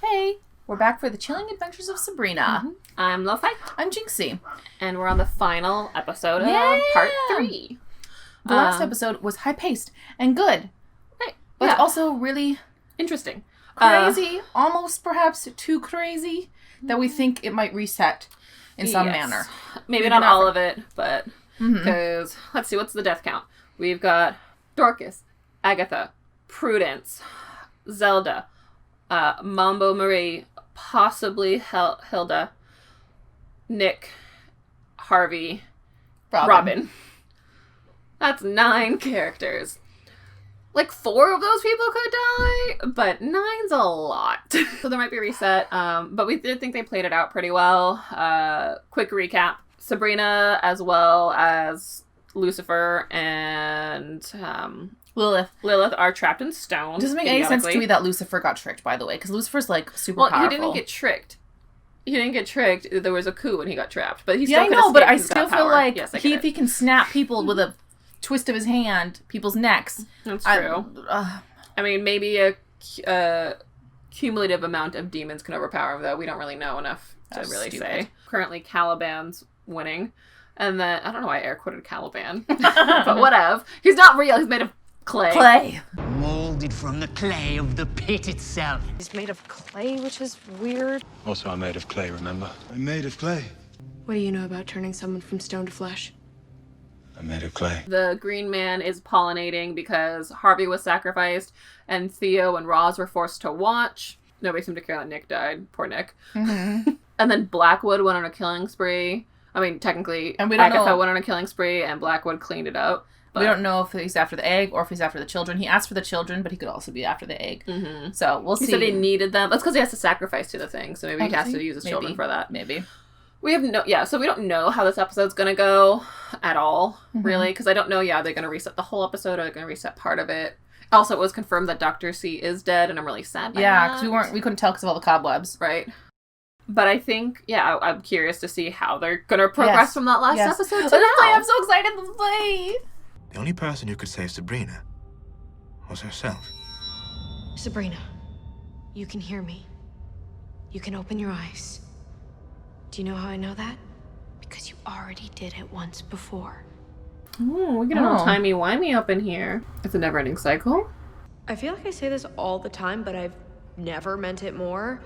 Hey, we're back for the chilling adventures of Sabrina. I'm Lofi. I'm Jinxie. And we're on the final episode of part 3. The last episode was high-paced and good. Right. But also really interesting. Crazy, almost perhaps too crazy, that we think it might reset in some manner. Maybe not all of it, but because, let's see, what's the death count? We've got Dorcas, Agatha, Prudence, Zelda, Mambo Marie, possibly Hilda, Nick, Harvey, Robin. That's 9 characters. Like 4 of those people could die, but 9's a lot. So there might be a reset, but we did think they played it out pretty well. Quick recap. Sabrina, as well as Lucifer and Lilith are trapped in stone. Doesn't make any sense to me that Lucifer got tricked, by the way, because Lucifer's like super powerful. Well, he didn't get tricked. There was a coup when he got trapped, but he still I could know, escape. but I He's still got feel power. like Yes, if he can snap people with a twist of his hand, people's necks. That's true. I mean, maybe a cumulative amount of demons can overpower him, though. We don't really know enough to really say. Currently, Caliban's winning. And then, I don't know why I air quoted Caliban. But whatever. He's not real. He's made of clay. Molded from the clay of the pit itself. He's made of clay, which is weird. Also, I'm made of clay, remember? I'm made of clay. What do you know about turning someone from stone to flesh? I'm made of clay. The green man is pollinating because Harvey was sacrificed and Theo and Roz were forced to watch. Nobody seemed to care that Nick died. Poor Nick. And then Blackwood went on a killing spree. I mean, technically, and Agatha went on a killing spree and Blackwood cleaned it up. But we don't know if he's after the egg or if he's after the children. He asked for the children, but he could also be after the egg. So we'll see. He said he needed them. That's because he has to sacrifice to the thing. So maybe he has to use his children for that. Maybe. We have so we don't know how this episode's going to go at all, really. Because I don't know, they're going to reset the whole episode or they're going to reset part of it. Also, it was confirmed that Dr. C is dead, and I'm really sad by that. Because we couldn't tell because of all the cobwebs. Right. But I think, I'm curious to see how they're going to progress from that last episode to now. I'm so excited to play! The only person who could save Sabrina was herself. Sabrina, you can hear me. You can open your eyes. Do you know how I know that? Because you already did it once before. Oh, we're getting all timey-wimey up in here. It's a never-ending cycle. I feel like I say this all the time, but I've never meant it more.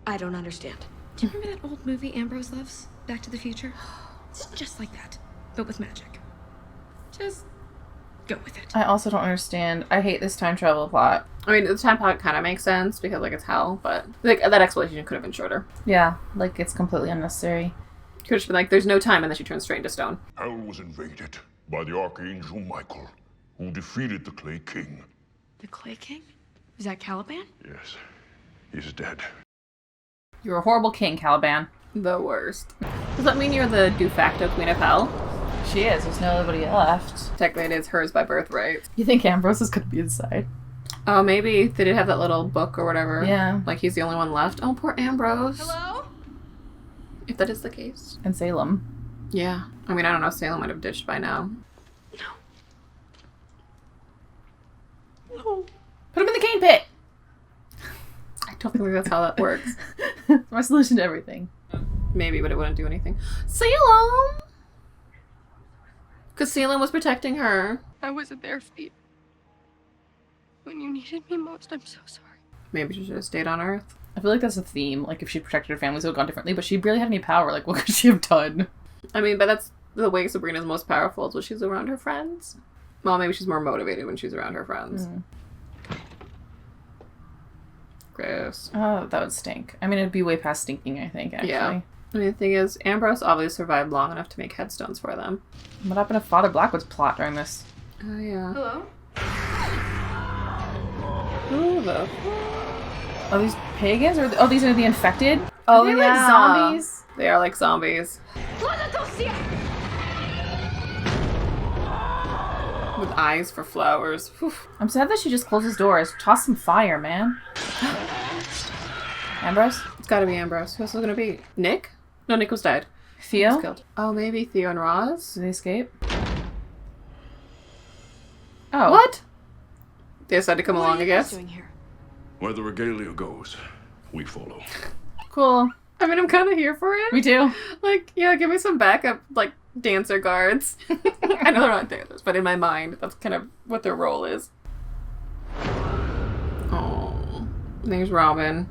I don't understand. Do you remember that old movie Ambrose loves? Back to the Future? It's just like that, but with magic. Just go with it. I also don't understand. I hate this time travel plot. I mean, the time plot kind of makes sense because, it's hell, but that explanation could have been shorter. Yeah, it's completely unnecessary. Could have just been there's no time, and then she turns straight into stone. Hell was invaded by the Archangel Michael, who defeated the Clay King. The Clay King? Is that Caliban? Yes, he's dead. You're a horrible king, Caliban. The worst. Does that mean you're the de facto queen of hell? She is. There's nobody left. Technically, it is hers by birthright. You think Ambrose is going to be inside? Oh, maybe. They did have that little book or whatever. Yeah. He's the only one left. Oh, poor Ambrose. Hello? If that is the case. And Salem. Yeah. I mean, I don't know. Salem might have ditched by now. No. Put him in the cane pit! I don't think that's how that works. My solution to everything. Maybe, but it wouldn't do anything. Salem! Because Salem was protecting her. I wasn't there for you. When you needed me most, I'm so sorry. Maybe she should have stayed on Earth. I feel like that's a theme. If she protected her family, it would have gone differently. But she barely had any power. What could she have done? I mean, but that's the way Sabrina's most powerful is when she's around her friends. Well, maybe she's more motivated when she's around her friends. Gross. Oh, that would stink. I mean, it'd be way past stinking, I think, actually. Yeah. I mean, the thing is, Ambrose obviously survived long enough to make headstones for them. What happened to Father Blackwood's plot during this? Oh, yeah. Hello? Who the... Oh, these pagans? Or these are the infected? Oh, are they yeah. zombies? They are like zombies. With eyes for flowers. Whew. I'm sad that she just closes doors. Toss some fire, man. Ambrose? It's gotta be Ambrose. Who else is it gonna be? Nick? No, Nick was dead. Theo? He was killed. Oh, maybe Theo and Roz? Did they escape? Oh. What? They decided to come along, I What are you guess. guys doing here? Where the regalia goes. we follow. Cool. I mean, I'm kind of here for it. Me too. Like, yeah, give me some backup, like, dancer guards. I know they're not dancers, but in my mind, that's kind of what their role is. Oh, there's Robin.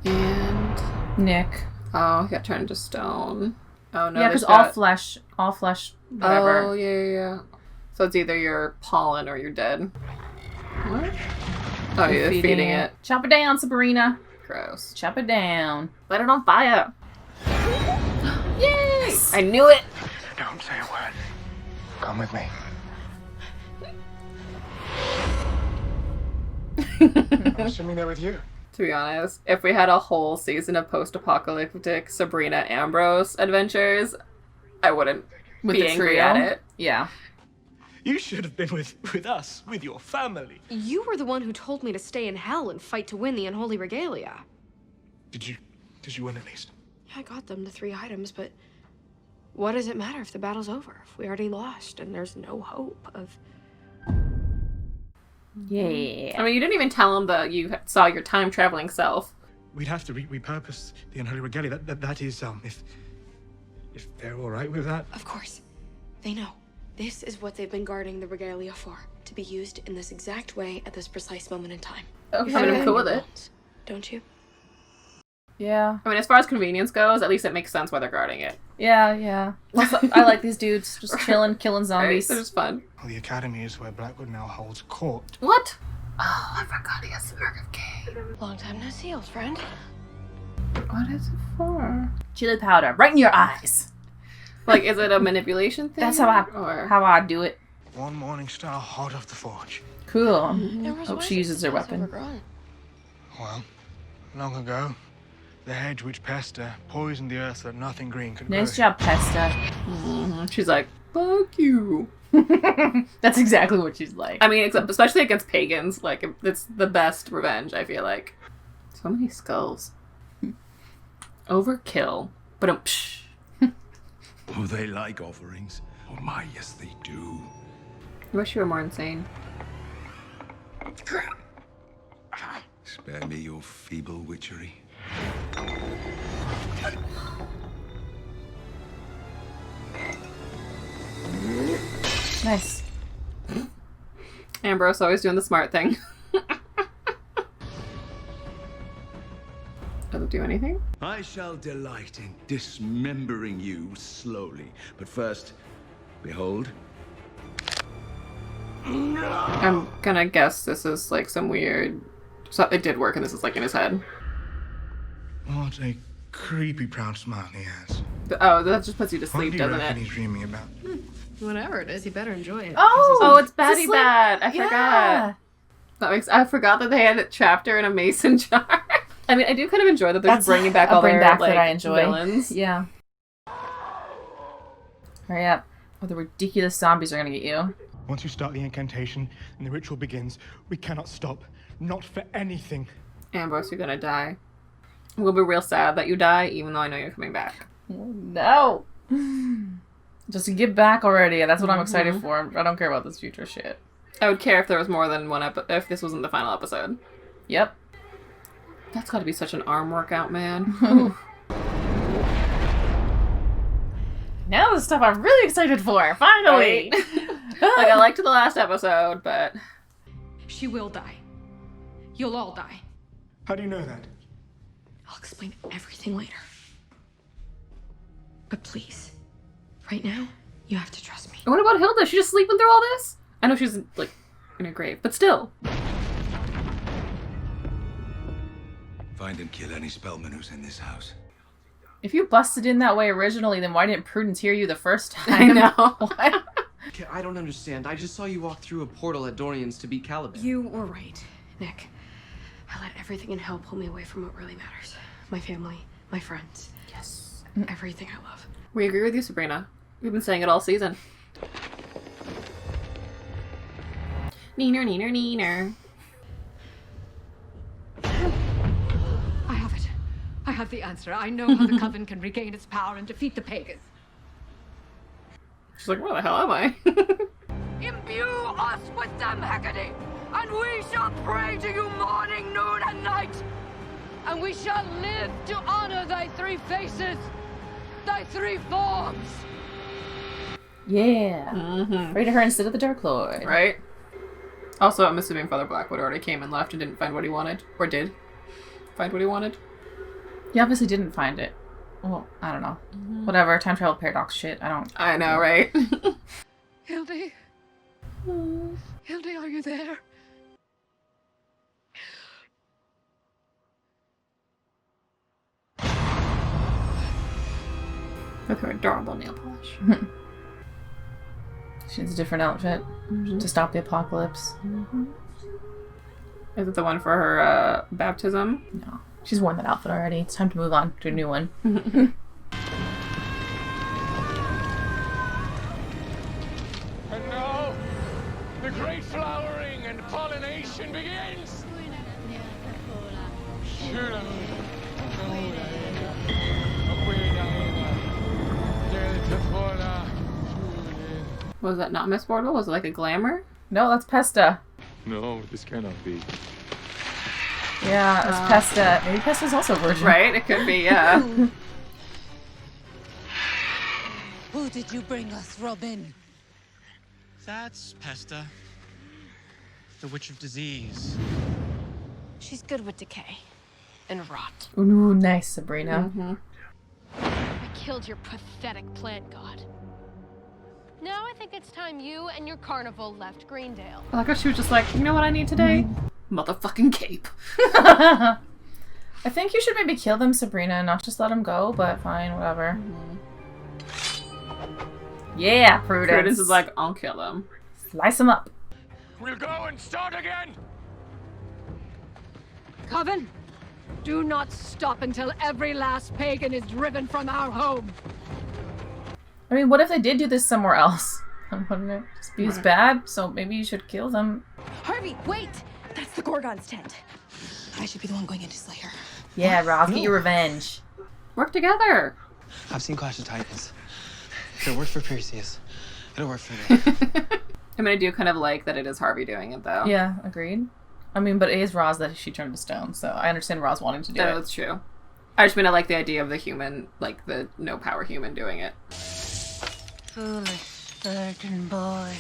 And Nick. oh, he got turned into stone. Oh no, Yeah, because all flesh, whatever. Oh yeah. So it's either you're pollen or you're dead. What? Oh, you're feeding it. Chop it down, Sabrina. Gross. Chop it down. Light it on fire. Yay! I knew it. Don't say a word. Come with me. I'm assuming they're with you. To be honest, if we had a whole season of post-apocalyptic Sabrina Ambrose adventures, I wouldn't With be the angry trio? at it. Yeah. You should have been with us, with your family. You were the one who told me to stay in hell and fight to win the unholy regalia. Did you win at least? Yeah, I got them the 3 items, but what does it matter if the battle's over? If we already lost and there's no hope of... Yeah. I mean, you didn't even tell him that you saw your time-traveling self. We'd have to repurpose the unholy regalia. That is, if they're all right with that. Of course. They know. This is what they've been guarding the regalia for. To be used in this exact way at this precise moment in time. Okay. I mean, I'm cool with it. Don't you? Yeah. I mean, as far as convenience goes, at least it makes sense why they're guarding it. Yeah. Also, I like these dudes just chilling, killing Right? zombies. They're just fun. Well, the academy is where Blackwood now holds court. What? Oh, I forgot he has the Mark of Cain. Long time no see, old friend. What is it for? Chili powder, right in your eyes. Like, is it a manipulation thing? That's Or... how I do it. One morning star hot off the forge. Cool. There was Hope she uses her weapon. Well, long ago, the hedge which Pester poisoned the earth so that nothing green could grow. Nice job, Pesta. Mm-hmm. She's like, fuck you. That's exactly what she's like. I mean, especially against pagans. Like, it's the best revenge, I feel like. So many skulls. Overkill. But Oh, they like offerings. Oh my, yes they do. I wish you were more insane. Spare me your feeble witchery. Nice. Ambrose always doing the smart thing. Doesn't do anything. I shall delight in dismembering you slowly. But first, behold. I'm gonna guess this is like some weird... So it did work and this is like in his head. What a creepy proud smile he has. Oh, that just puts you to What sleep, do you doesn't reckon it? he's dreaming about? Whatever it is, you better enjoy it. Oh, it's a Batty sleep- Bat. I forgot. I forgot that they had it trapped her in a mason jar. I mean, I do kind of enjoy that they're That's bringing back a all bring their back like, that I enjoy. villains. Yeah. Hurry up. Or the ridiculous zombies are gonna get you. Once you start the incantation and the ritual begins, we cannot stop. Not for anything. Ambrose, you're gonna die. We'll be real sad that you die, even though I know you're coming back. No. Just get back already. That's what I'm excited for. I don't care about this future shit. I would care if there was more than one if this wasn't the final episode. Yep. That's gotta be such an arm workout, man. Now the stuff I'm really excited for. Finally. Like, I liked the last episode, but... She will die. You'll all die. How do you know that? I'll explain everything later. But please, right now, you have to trust me. What about Hilda? She's just sleeping through all this? I know she's, like, in her grave, but still. Find and kill any spellman who's in this house. If you busted in that way originally, then why didn't Prudence hear you the first time? I know. What? Okay, I don't understand. I just saw you walk through a portal at Dorian's to beat Caliban. You were right, Nick. I let everything in hell pull me away from what really matters. My family, my friends. Yes. Everything I love. We agree with you, Sabrina. We've been saying it all season. Neener, neener, neener. I have it. I have the answer. I know how the Coven can regain its power and defeat the pagans. She's like, where the hell am I? Imbue us with them, Hecate, and we shall pray to you morning, noon, and night. We shall live to honor thy three faces, thy three forms. Yeah. Right to her instead of the Dark Lord. Right? Also, I'm assuming Father Blackwood already came and left and didn't find what he wanted. Or did find what he wanted. He obviously didn't find it. Well, I don't know. Whatever, time travel paradox shit. I know, right? Hildy? Hildy, are you there? With her adorable nail polish. She needs a different outfit to stop the apocalypse. Is it the one for her baptism? No. She's worn that outfit already. It's time to move on to a new one. And now, the great flowering and pollination begins! Was that not Miss Wardle? Was it like a glamour? No, that's Pesta. No, this cannot be. Yeah, it's Pesta. Maybe Pesta's also a virgin. Right, it could be, yeah. Who did you bring us, Robin? That's Pesta. The Witch of Disease. She's good with decay and rot. Ooh, nice, Sabrina. I killed your pathetic plant god. Now I think it's time you and your carnival left Greendale. I like how she was just like, you know what I need today? Motherfucking cape. I think you should maybe kill them, Sabrina, not just let them go, but fine, whatever. Yeah, Prudence. Prudence is like, I'll kill them. Slice them up. We'll go and start again! Coven, do not stop until every last pagan is driven from our home. I mean, what if they did do this somewhere else? Wouldn't it just be as bad? So maybe you should kill them. Harvey, wait! That's the Gorgon's tent. I should be the one going in to slay her. Yeah, Ross, get your revenge. Work together. I've seen Clash of Titans. If it worked for Perseus, it'll work for me. I mean, I do kind of like that it is Harvey doing it, though. Yeah, agreed. I mean, but it is Roz that she turned to stone, so I understand Roz wanting to do it. That's true. I just mean I like the idea of the human, like the no power human doing it. Foolish virgin boy.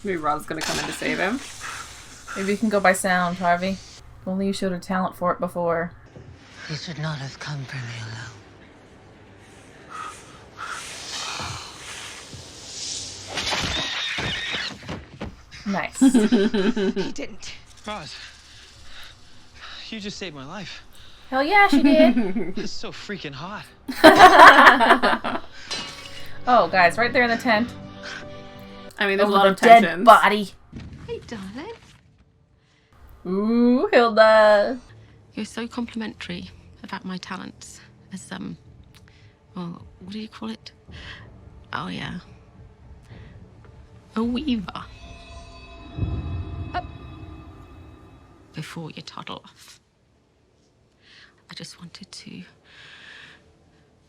Maybe Roz is gonna come in to save him. Maybe you can go by sound, Harvey. If only you showed a talent for it before. You should not have come for me alone. Nice. He didn't. Roz, you just saved my life. Hell yeah, she did. It's so freaking hot. Oh, guys, right there in the tent. I mean, there's Over a lot the of tensions. dead body. Hey, darling. Ooh, Hilda. You're so complimentary about my talents as, well, what do you call it? Oh, yeah. A weaver. Before you toddle off. I just wanted to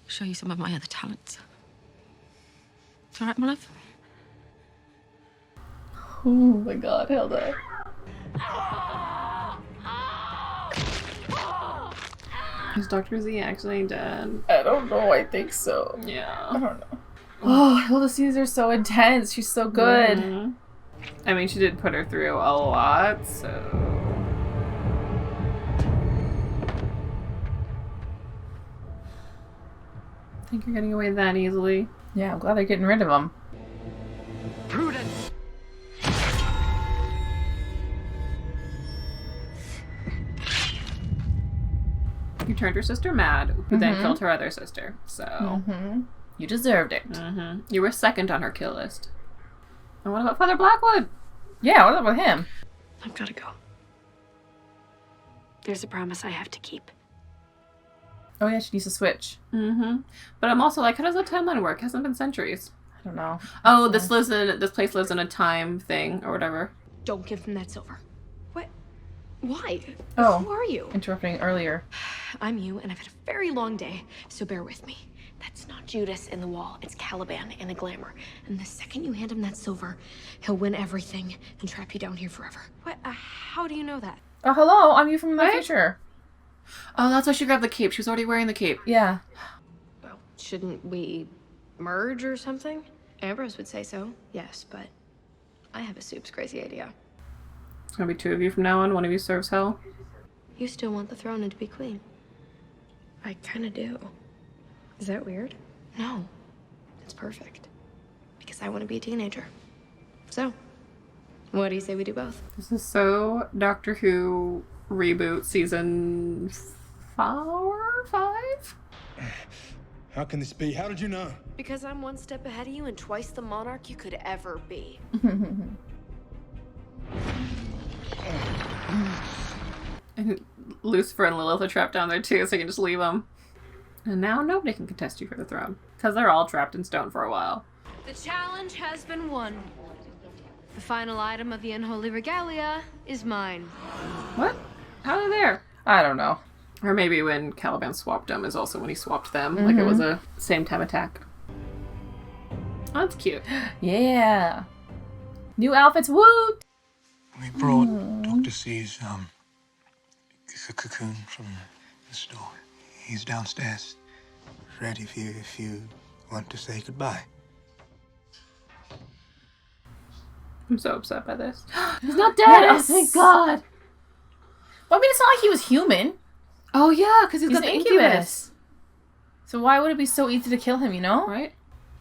show you some of my other talents. It's all right, my love? Oh my god, Hilda. Is Dr. Z actually dead? I don't know, I think so. Yeah. I don't know. Oh, Hilda Caesar's so intense. She's so good. Mm-hmm. I mean, she did put her through a lot, so... I think you're getting away that easily. Yeah, I'm glad they're getting rid of him. Prudence! You turned your sister mad, who then killed her other sister, so... You deserved it. You were second on her kill list. And what about Father Blackwood? Yeah, what's up with him? I've gotta go. There's a promise I have to keep. Oh yeah, she needs to switch. But I'm also like, how does the timeline work? It hasn't been centuries. I don't know. Oh, this place lives in a time thing, or whatever. Don't give them that silver. What? Why? Oh. Who are you? Interrupting earlier. I'm you, and I've had a very long day, so bear with me. That's not Judas in the wall. It's Caliban in a glamour. And the second you hand him that silver, he'll win everything and trap you down here forever. What? How do you know that? Oh, hello, I'm you from the future. Oh, that's why she grabbed the cape. She was already wearing the cape. Yeah. Well, shouldn't we merge or something? Ambrose would say so, yes, but I have a soups crazy idea. It's gonna be 2 of you from now on. One of you serves hell. You still want the throne and to be queen? I kind of do. Is that weird? No. It's perfect. Because I want to be a teenager. So, what do you say we do both? This is so Doctor Who reboot season 4, 5? How can this be? How did you know? Because I'm one step ahead of you and twice the monarch you could ever be. And Lucifer and Lilith are trapped down there too, so you can just leave them. And now nobody can contest you for the throne. Because they're all trapped in stone for a while. The challenge has been won. The final item of the unholy regalia is mine. What? How are they there? I don't know. Or maybe when Caliban swapped them is also when he swapped them. Like it was a same time attack. Oh, that's cute. Yeah. New outfits, woo! We brought Dr. C's cocoon from the store. He's downstairs, ready for you if you want to say goodbye. I'm so upset by this. He's not dead! Yes. Oh, thank God! Well, I mean, it's not like he was human. Oh, yeah, because he's got an the incubus. So why would it be so easy to kill him, you know? Right?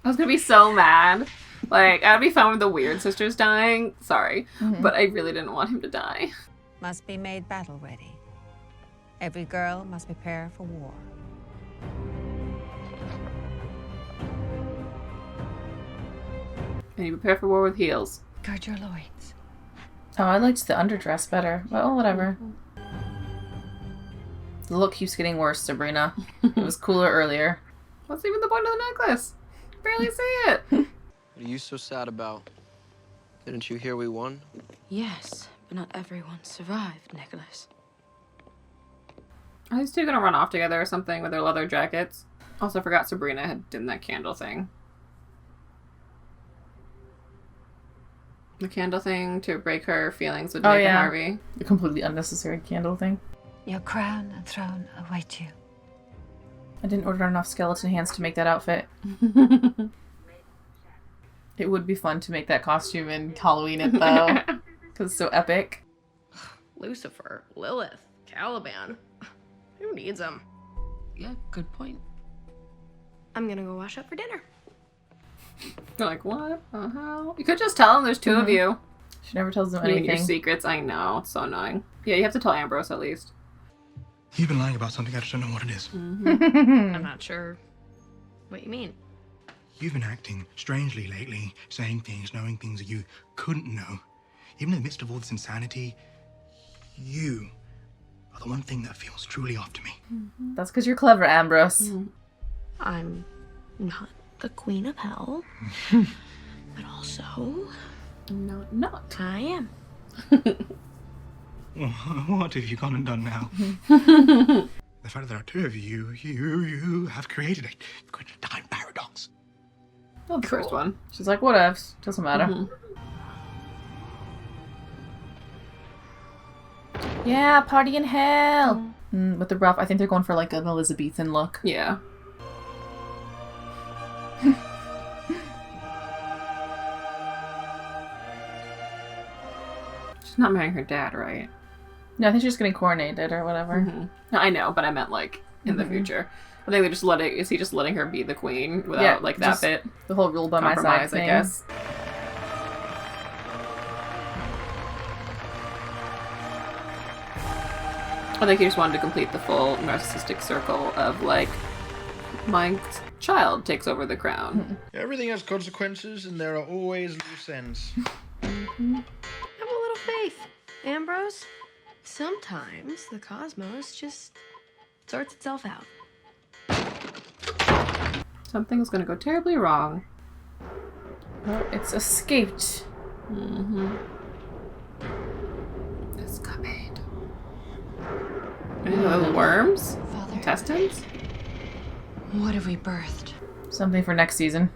I was gonna be so mad. Like, I'd be fine with the weird sisters dying. Sorry. But I really didn't want him to die. Must be made battle ready. Every girl must prepare for war. And you prepare for war with heels. Gird your loins. Oh, I liked the underdress better. Well, whatever. The look keeps getting worse, Sabrina. It was cooler earlier. What's even the point of the necklace? Barely see it. What are you so sad about? Didn't you hear we won? Yes, but not everyone survived, Nicholas. Are these two gonna run off together or something with their leather jackets? Also forgot Sabrina had done that candle thing. The candle thing to break her feelings with Nick and Harvey. The completely unnecessary candle thing. Your crown and throne await you. I didn't order enough skeleton hands to make that outfit. It would be fun to make that costume and Halloween it, though. Because it's so epic. Lucifer, Lilith, Caliban. Who needs them? Yeah, good point. I'm gonna go wash up for dinner. You're like, what the hell? You could just tell them there's 2 of you. She never tells them You and anything. your secrets, I know. It's so annoying. Yeah, you have to tell Ambrose at least. You've been lying about something, I just don't know what it is. I'm not sure what you mean. You've been acting strangely lately, saying things, knowing things that you couldn't know. Even in the midst of all this insanity, you are the one thing that feels truly off to me. That's because you're clever, Ambrose. I'm not the queen of hell, but also... No, not. I am. What have you gone and done now? The fact that there are 2 of you have created a time paradox. Oh, the first one. She's like, whatevs. Doesn't matter. Yeah, party in hell. With the rough, I think they're going for like an Elizabethan look. Yeah. She's not marrying her dad, right? No, I think she's getting coronated or whatever. No, I know, but I meant like in the future. I think they're just letting. Is he just letting her be the queen without like that bit? The whole rule by my side thing. I guess. I think he just wanted to complete the full narcissistic circle of like, my child takes over the crown. Everything has consequences, and there are always loose ends. Have a little faith, Ambrose. Sometimes the cosmos just sorts itself out. Something's gonna go terribly wrong. Oh, it's escaped. Escapade. Any little worms? Intestines? What have we birthed? Something for next season.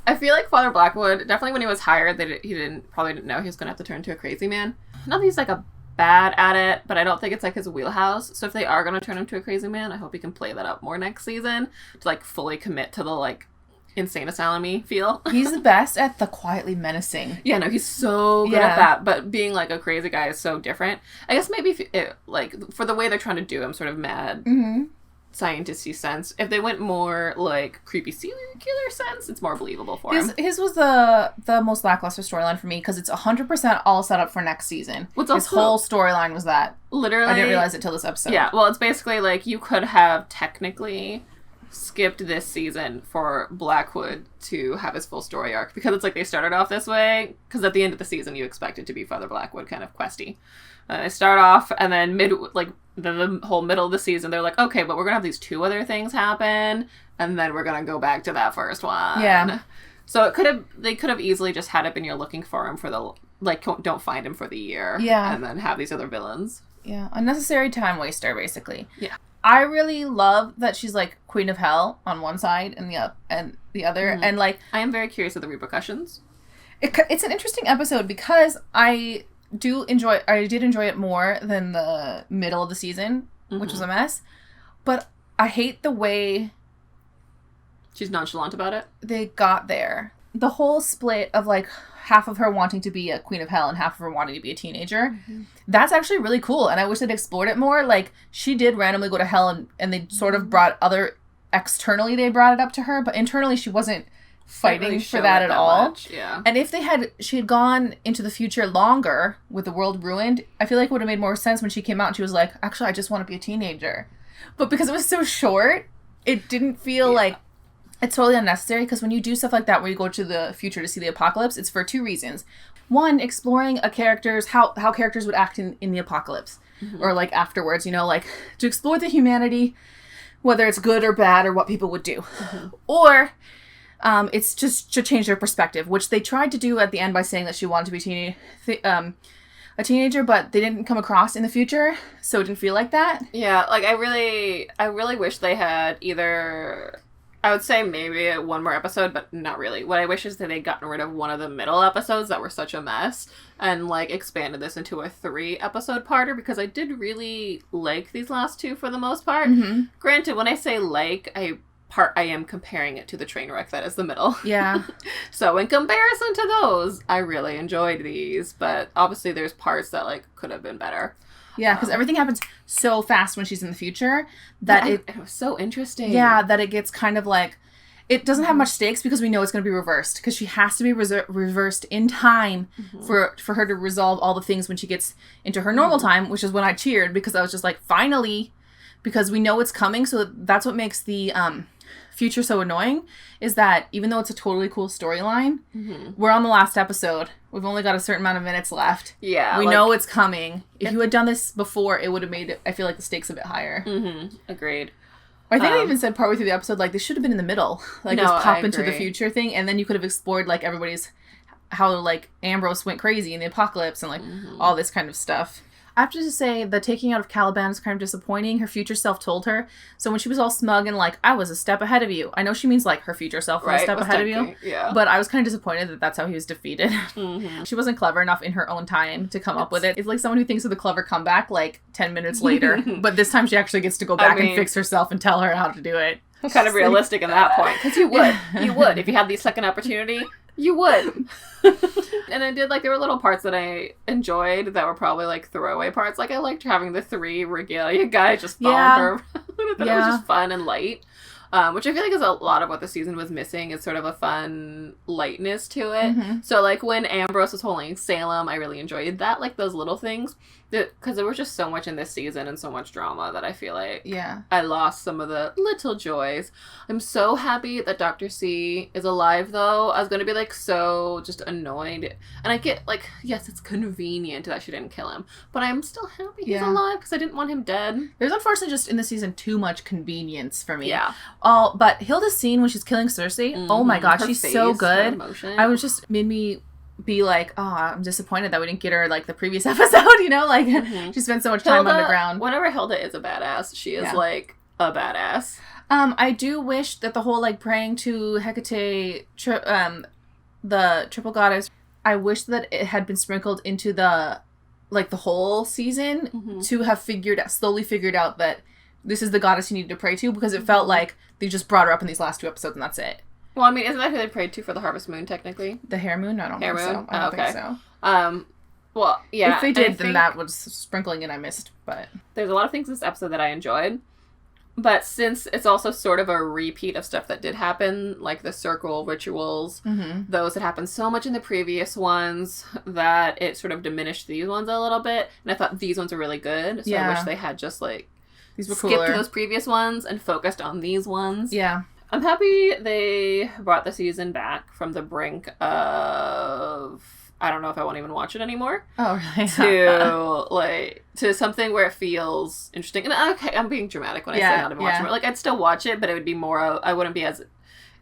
I feel like Father Blackwood, definitely when he was hired, he probably didn't know he was gonna have to turn into a crazy man. Not that he's like a bad at it, but I don't think it's like his wheelhouse. So if they are going to turn him to a crazy man, I hope he can play that up more next season to like fully commit to the like insane asylum-y feel. He's the best at the quietly menacing. Yeah, no, he's so good at that. But being like a crazy guy is so different. I guess maybe if like for the way they're trying to do him, sort of mad scientist-y sense. If they went more like creepy serial killer sense, it's more believable for him. His was the most lackluster storyline for me because it's 100% all set up for next season. His whole storyline was that. Literally, I didn't realize it till this episode. Yeah, well, it's basically like you could have technically skipped this season for Blackwood to have his full story arc because it's like they started off this way because at the end of the season you expect it to be Father Blackwood kind of questy. They start off and then the whole middle of the season they're like, okay, but we're gonna have these 2 other things happen and then we're gonna go back to that first one. Yeah. So they could have easily just had it been you're looking for him for the like don't find him for the year. Yeah. And then have these other villains. Yeah, unnecessary time waster basically. Yeah. I really love that she's like Queen of Hell on one side and the other, and like I am very curious of the repercussions. It's an interesting episode because I did enjoy it more than the middle of the season, which was a mess. But I hate the way she's nonchalant about it. They got there. The whole split of like half of her wanting to be a Queen of Hell and half of her wanting to be a teenager. That's actually really cool. And I wish they'd explored it more. Like, she did randomly go to hell and they sort of brought externally they brought it up to her, but internally she wasn't fighting really for that at all. Much. Yeah. And if she had gone into the future longer with the world ruined, I feel like it would have made more sense when she came out and she was like, actually, I just want to be a teenager. But because it was so short, it didn't feel like it's totally unnecessary because when you do stuff like that where you go to the future to see the apocalypse, it's for 2 reasons. One, exploring how characters would act in the apocalypse or like afterwards, like to explore the humanity, whether it's good or bad or what people would do. Or it's just to change their perspective, which they tried to do at the end by saying that she wanted to be a teenager, but they didn't come across in the future, so it didn't feel like that. Yeah, like I really wish they had either... I would say maybe 1 more episode, but not really. What I wish is that they'd gotten rid of one of the middle episodes that were such a mess and, like, expanded this into a 3-episode parter because I did really like these last 2 for the most part. Granted, when I say like, I am comparing it to the train wreck that is the middle. Yeah. So in comparison to those, I really enjoyed these, but obviously there's parts that, like, could have been better. Yeah, because everything happens so fast when she's in the future that it was so interesting. Yeah, that it gets kind of like... It doesn't have much stakes because we know it's going to be reversed. Because she has to be reversed in time for her to resolve all the things when she gets into her normal time, which is when I cheered because I was just like, finally! Because we know it's coming, so that's what makes the future so annoying, is that even though it's a totally cool storyline, we're on the last episode. We've only got a certain amount of minutes left. Yeah. We know it's coming. If you had done this before, it would have made it, I feel like, the stakes a bit higher. Agreed. I think I even said partway through the episode, like, they should have been in the middle. Like, just pop into the future thing, and then you could have explored, like, how, like, Ambrose went crazy in the apocalypse and, like, all this kind of stuff. I have to just say, the taking out of Caliban is kind of disappointing. Her future self told her. So when she was all smug and like, I was a step ahead of you. I know she means like her future self was a step ahead of you. Yeah. But I was kind of disappointed that that's how he was defeated. She wasn't clever enough in her own time to come up with it. It's like someone who thinks of the clever comeback like 10 minutes later. But this time she actually gets to go back and fix herself and tell her how to do it. Kind of realistic in that point. Because you would. You would. If you had the second opportunity, you would. And I did, like, there were little parts that I enjoyed that were probably, like, throwaway parts. Like, I liked having the 3 regalia guys just following her around. I thought it was just fun and light. Which I feel like is a lot of what the season was missing. Is sort of a fun lightness to it. So, like, when Ambrose was holding Salem, I really enjoyed that. Like, those little things. Because there was just so much in this season and so much drama that I feel like I lost some of the little joys. I'm so happy that Dr. C is alive, though. I was going to be, like, so just annoyed. And I get, like, yes, it's convenient that she didn't kill him. But I'm still happy he's alive because I didn't want him dead. There's unfortunately just in this season too much convenience for me. Yeah. But Hilda's scene when she's killing Cersei, oh my god, she's so good. I was just made me be like, oh, I'm disappointed that we didn't get her like the previous episode, you know, like she spent so much time underground. Whenever Hilda is a badass, she is like a badass. I do wish that the whole like praying to Hecate, the triple goddess, I wish that it had been sprinkled into the like the whole season to have slowly figured out that this is the goddess you needed to pray to, because it felt like they just brought her up in these last 2 episodes and that's it. Well, I mean, isn't that who they prayed to for the Harvest Moon, technically? The Hair Moon? I don't think so. I don't think so. Well, yeah. If they did, then that was sprinkling in I missed, but... There's a lot of things in this episode that I enjoyed. But since it's also sort of a repeat of stuff that did happen, like the circle rituals, those had happened so much in the previous ones that it sort of diminished these ones a little bit. And I thought these ones are really good. So I wish they had just, like, these were skipped those previous ones and focused on these ones. Yeah. I'm happy they brought the season back from the brink of... I don't know if I won't even watch it anymore. Oh, really? to something where it feels interesting. And okay, I'm being dramatic when I say not even watch it. Like, I'd still watch it, but it would be more, I wouldn't be as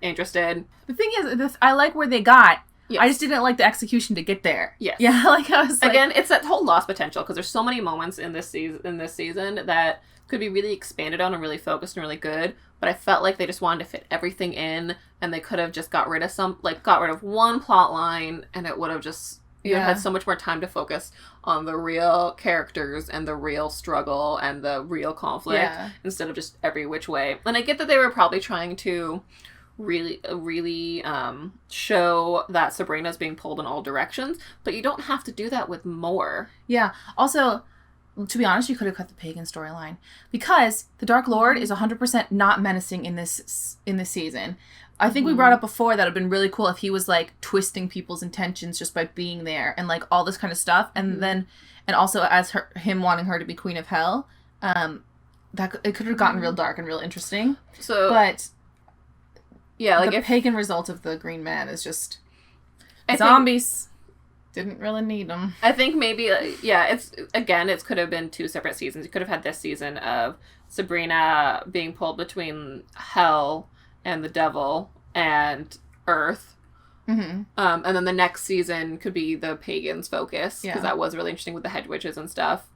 interested. The thing is, I like where they got. Yes. I just didn't like the execution to get there. Yes. Yeah, like I was like... Again, it's that whole lost potential, because there's so many moments in this season that could be really expanded on and really focused and really good, but I felt like they just wanted to fit everything in, and they could have just got rid of one plot line, and it would have just had so much more time to focus on the real characters and the real struggle and the real conflict instead of just every which way. And I get that they were probably trying to really show that Sabrina's being pulled in all directions, but you don't have to do that with more. Yeah. Also, to be honest, you could have cut the pagan storyline, because the Dark Lord is 100% not menacing in this season. I think we brought up before that it would have been really cool if he was like twisting people's intentions just by being there and like all this kind of stuff, and then also as him wanting her to be Queen of Hell, that it could have gotten real dark and real interesting. So, but yeah, like the pagan result of the Green Man is just zombies. Didn't really need them. I think maybe, it could have been 2 separate seasons. You could have had this season of Sabrina being pulled between hell and the devil and Earth. And then the next season could be the pagans' focus, because that was really interesting with the hedge witches and stuff.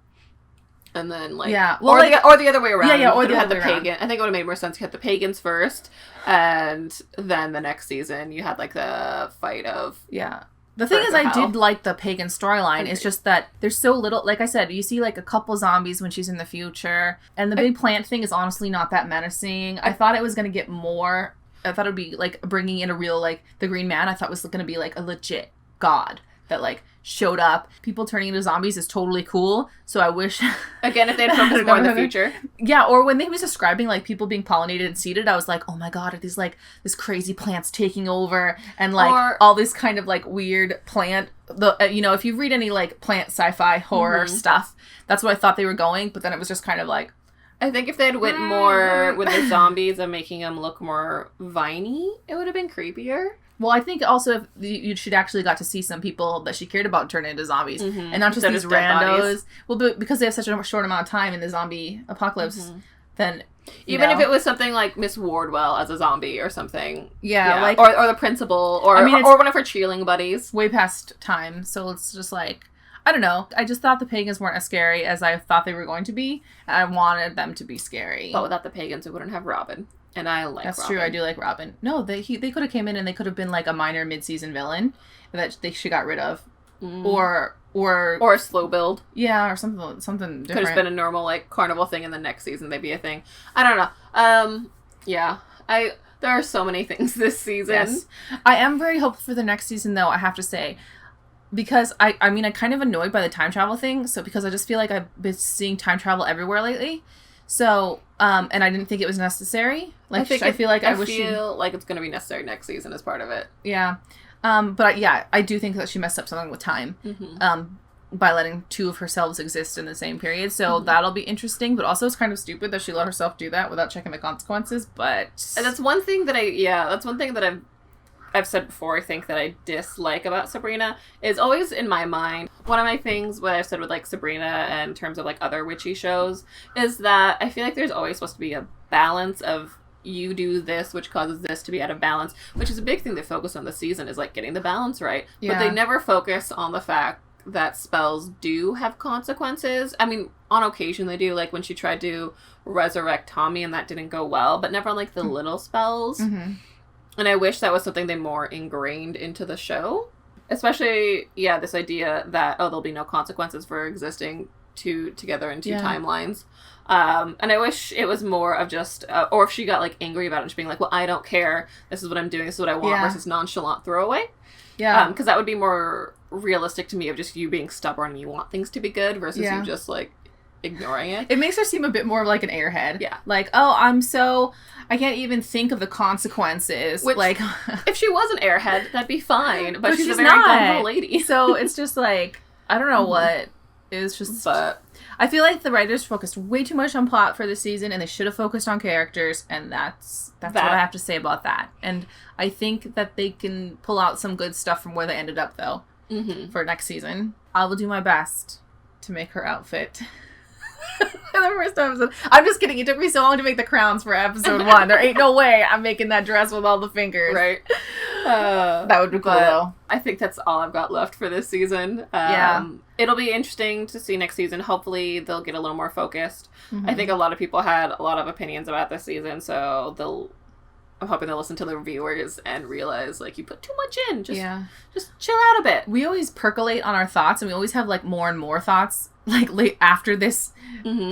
And then, or the other way around. Or the other way pagan. around. I think it would have made more sense to hit the pagans first, and then the next season you had, like, the fight of... Yeah. The thing is, I did like the pagan storyline. It's just that there's so little... Like I said, you see, like, a couple zombies when she's in the future. And the big plant thing is honestly not that menacing. I thought it was going to get more... I thought it would be, like, bringing in a real, like... The Green Man, I thought was going to be, like, a legit god that, like, showed up. People turning into zombies is totally cool. So I wish... Again, if they'd focused more in the future. Yeah, or when they was describing, like, people being pollinated and seeded, I was like, oh my god, are these, like, this crazy plants taking over? And, like, all this kind of, like, weird plant... if you read any, like, plant sci-fi horror stuff, that's what I thought they were going. But then it was just kind of like... I think if they had went more with the zombies and making them look more viney, it would have been creepier. Well, I think also if you should actually got to see some people that she cared about turn into zombies, and not just these randos. Bodies. Well, because they have such a short amount of time in the zombie apocalypse, then even if it was something like Miss Wardwell as a zombie or something, like or the principal, or one of her cheerleading buddies. Way past time, so it's just like I don't know. I just thought the pagans weren't as scary as I thought they were going to be, and I wanted them to be scary. But without the pagans, we wouldn't have Robin. And I like That's Robin. true. I do like Robin. No, they could have came in and they could have been like a minor mid-season villain that she got rid of, or a slow build. Yeah, or something different. Could have been a normal like carnival thing, and the next season they'd be a thing. I don't know. There are so many things this season. Yes. I am very hopeful for the next season, though. I have to say, because I'm kind of annoyed by the time travel thing. So because I just feel like I've been seeing time travel everywhere lately. So, and I didn't think it was necessary. Like, I feel like it's going to be necessary next season as part of it. Yeah. I do think that she messed up something with time. By letting 2 of herselves exist in the same period. So that'll be interesting, but also it's kind of stupid that she let herself do that without checking the consequences, but... And that's one thing that I've said before, I think that I dislike about Sabrina is always in my mind. One of my things, what I've said with like Sabrina in terms of like other witchy shows, is that I feel like there's always supposed to be a balance of you do this, which causes this to be out of balance, which is a big thing they focus on this season is like getting the balance right. Yeah. But they never focus on the fact that spells do have consequences. I mean, on occasion they do, like when she tried to resurrect Tommy and that didn't go well, but never on like the little spells. And I wish that was something they more ingrained into the show. Especially, this idea that, there'll be no consequences for existing together in two timelines. And I wish it was more of just, or if she got, like, angry about it and just being like, well, I don't care, this is what I'm doing, this is what I want, versus nonchalant throwaway. Yeah. Because that would be more realistic to me of just you being stubborn and you want things to be good versus you just, like, ignoring it. It makes her seem a bit more of, like, an airhead. Yeah. Like, I can't even think of the consequences. Which, like, if she was an airhead, that'd be fine. But she's a very not. gung-ho lady. So it's just, like, I don't know what. It's just... But I feel like the writers focused way too much on plot for this season, and they should have focused on characters, and that's what I have to say about that. And I think that they can pull out some good stuff from where they ended up, though, for next season. I will do my best to make her outfit... the first episode. I'm just kidding. It took me so long to make the crowns for episode 1. There ain't no way I'm making that dress with all the fingers. Right. That would be cool, though. I think that's all I've got left for this season. It'll be interesting to see next season. Hopefully, they'll get a little more focused. I think a lot of people had a lot of opinions about this season, so I'm hoping they'll listen to the reviewers and realize, like, you put too much in. Just chill out a bit. We always percolate on our thoughts, and we always have, like, more and more thoughts, like, late after this.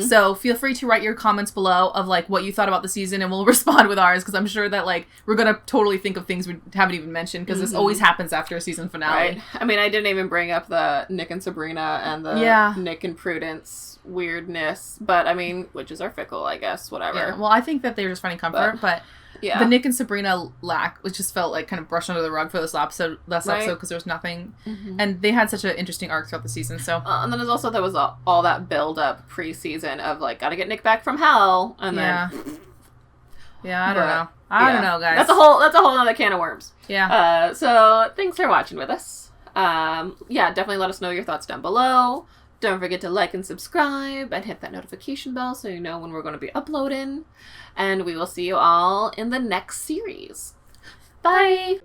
So feel free to write your comments below of, like, what you thought about the season, and we'll respond with ours, because I'm sure that, like, we're going to totally think of things we haven't even mentioned, because this always happens after a season finale. Right. I mean, I didn't even bring up the Nick and Sabrina and the Nick and Prudence weirdness, but, I mean, witches are fickle, I guess, whatever. Yeah. Well, I think that they're just finding comfort, but the Nick and Sabrina lack, which just felt like kind of brushed under the rug for this last episode, because there was nothing, and they had such an interesting arc throughout the season. So, and then there was all that build up pre-season of like, gotta get Nick back from hell, and then I don't know. I don't know, guys. That's a whole other can of worms. Yeah. So thanks for watching with us. Definitely let us know your thoughts down below. Don't forget to like and subscribe and hit that notification bell so you know when we're going to be uploading. And we will see you all in the next series. Bye!